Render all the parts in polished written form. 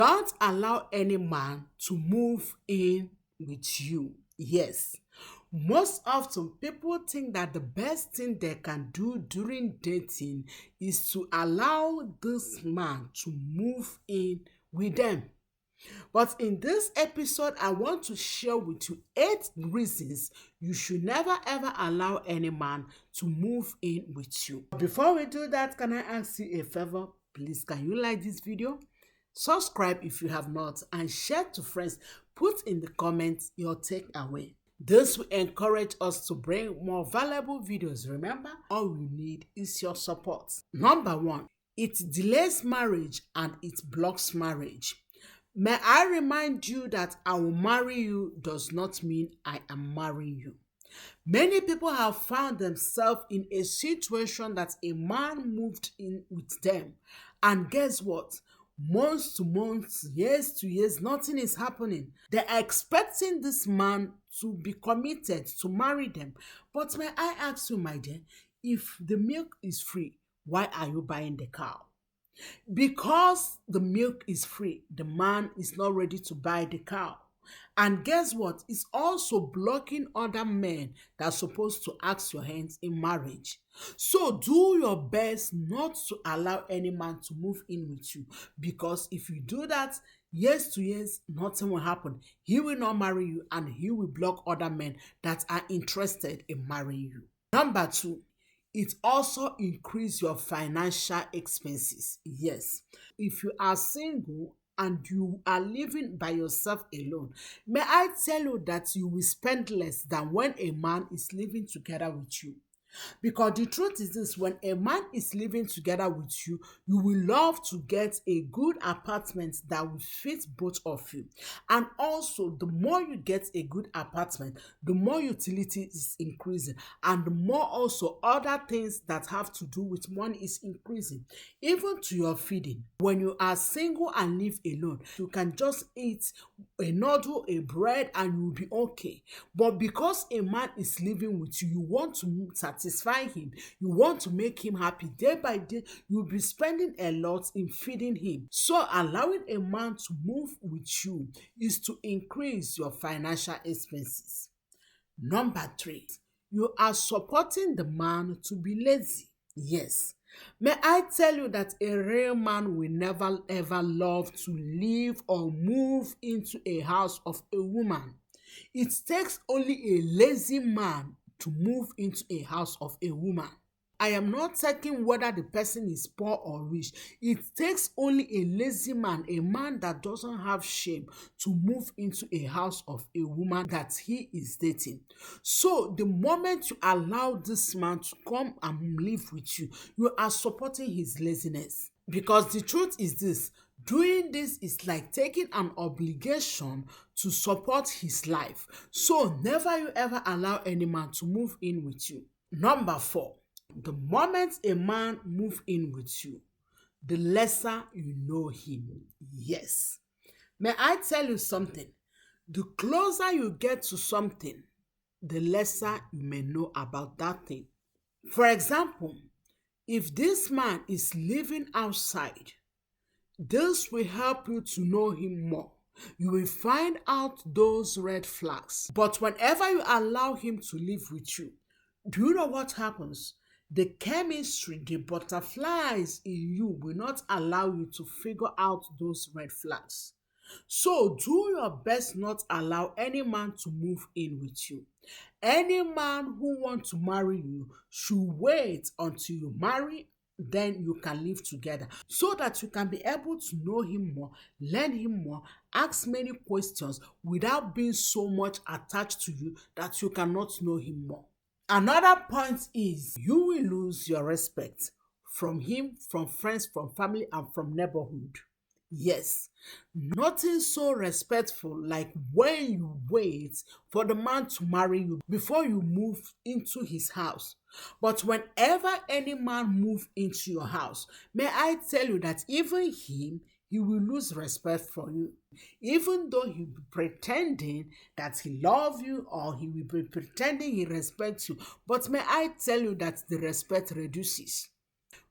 Don't allow any man to move in with you. Yes. Most often, people think that the best thing they can do during dating is to allow this man to move in with them. But in this episode, I want to share with you 8 reasons you should never ever allow any man to move in with you. Before we do that, can I ask you a favor? Please, can you like this video? Subscribe if you have not and share to friends. Put in the comments your takeaway. This will encourage us to bring more valuable videos. Remember, all we need is your support. Number 1, it delays marriage and it blocks marriage. May I remind you that I will marry you does not mean I am marrying you. Many people have found themselves in a situation that a man moved in with them. And guess what? Months to months, years to years, nothing is happening. They are expecting this man to be committed, to marry them. But may I ask you, my dear, if the milk is free, why are you buying the cow? Because the milk is free, the man is not ready to buy the cow. And guess what? It's also blocking other men that are supposed to ask your hands in marriage. So do your best not to allow any man to move in with you. Because if you do that, years to years, nothing will happen. He will not marry you and he will block other men that are interested in marrying you. Number 2, it also increases your financial expenses. Yes, if you are single and you are living by yourself alone, may I tell you that you will spend less than when a man is living together with you. Because the truth is this, when a man is living together with you, you will love to get a good apartment that will fit both of you. And also, the more you get a good apartment, the more utility is increasing. And the more also other things that have to do with money is increasing. Even to your feeding. When you are single and live alone, you can just eat a noodle, a bread, and you will be okay. But because a man is living with you, you want to satisfy him, you want to make him happy. Day by day, you'll be spending a lot in feeding him. So allowing a man to move with you is to increase your financial expenses. Number 3, you are supporting the man to be lazy. Yes. May I tell you that a real man will never ever love to live or move into a house of a woman. It takes only a lazy man to move into a house of a woman. I am not checking whether the person is poor or rich. It takes only a lazy man, a man that doesn't have shame, to move into a house of a woman that he is dating. So the moment you allow this man to come and live with you, you are supporting his laziness. Because the truth is this, doing this is like taking an obligation to support his life. So never you ever allow any man to move in with you. Number 4, the moment a man moves in with you, the lesser you know him. Yes. May I tell you something? The closer you get to something, the lesser you may know about that thing. For example, if this man is living outside, this will help you to know him more. You will find out those red flags. But whenever you allow him to live with you, do you know what happens? The chemistry, the butterflies in you will not allow you to figure out those red flags. So do your best not allow any man to move in with you. Any man who wants to marry you should wait until you marry, then you can live together so that you can be able to know him more, learn him more, ask many questions without being so much attached to you that you cannot know him more. Another point is you will lose your respect from him, from friends, from family, and from neighborhood. Yes, nothing so respectful like when you wait for the man to marry you before you move into his house. But whenever any man moves into your house, may I tell you that even him, he will lose respect for you. Even though he will be pretending that he loves you or he will be pretending he respects you, but may I tell you that the respect reduces.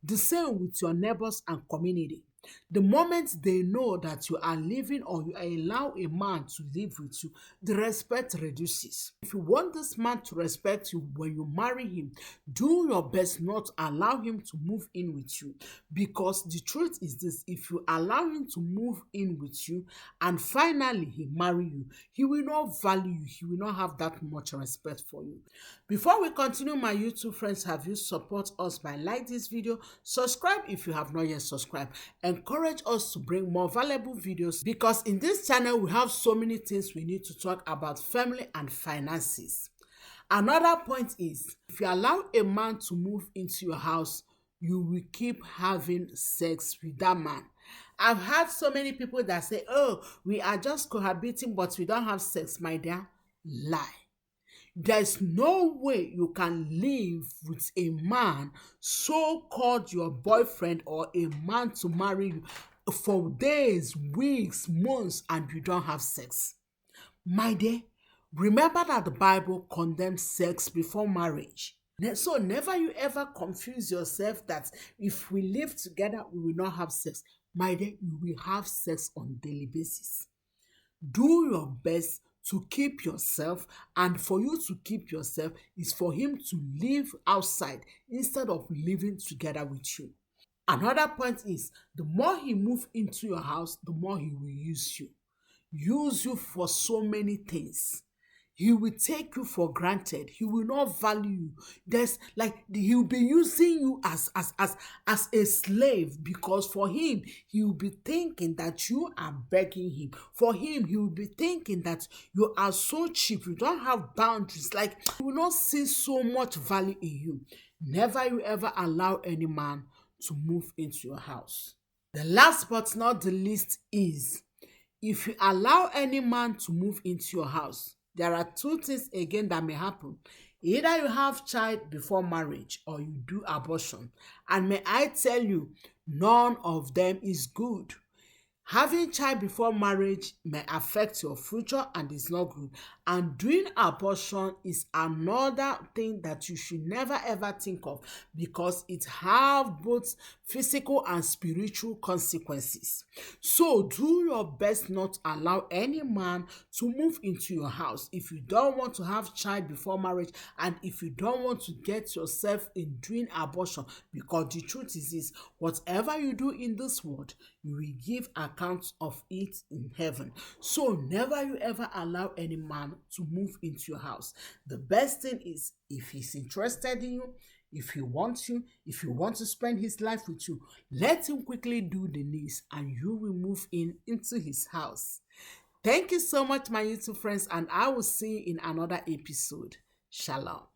The same with your neighbors and community. The moment they know that you are living or you allow a man to live with you, the respect reduces. If you want this man to respect you when you marry him, do your best not to allow him to move in with you. Because the truth is this, if you allow him to move in with you and finally he marry you, he will not value you, he will not have that much respect for you. Before we continue, my YouTube friends, have you support us by like this video, subscribe if you have not yet subscribed, encourage us to bring more valuable videos, because in this channel we have so many things we need to talk about family and finances. Another point is, if you allow a man to move into your house, you will keep having sex with that man. I've had so many people that say, oh, we are just cohabiting but we don't have sex. My dear, lie. There's no way you can live with a man, so-called your boyfriend or a man to marry you, for days, weeks, months, and you don't have sex. My dear, remember that the Bible condemns sex before marriage. So never you ever confuse yourself that if we live together, we will not have sex. My dear, you will have sex on a daily basis. Do your best to keep yourself, and for you to keep yourself is for him to live outside instead of living together with you. Another point is, the more he moves into your house, the more he will use you for so many things. He will take you for granted. He will not value you. He will be using you as a slave, because for him, he will be thinking that you are begging him. For him, he will be thinking that you are so cheap. You don't have boundaries. Like, he will not see so much value in you. Never you ever allow any man to move into your house. The last but not the least is, if you allow any man to move into your house, there are two things again that may happen. Either you have child before marriage or you do abortion. And may I tell you, none of them is good. Having child before marriage may affect your future and is not good. And doing abortion is another thing that you should never ever think of, because it have both physical and spiritual consequences. So do your best not to allow any man to move into your house if you don't want to have child before marriage, and if you don't want to get yourself in doing abortion, because the truth is this, whatever you do in this world, you will give account of it in heaven. So never you ever allow any man to move into your house. The best thing is, if he's interested in you, if he wants you, if he wants to spend his life with you, let him quickly do the needs and you will move into his house. Thank you so much, my YouTube friends, and I will see you in another episode. Shalom.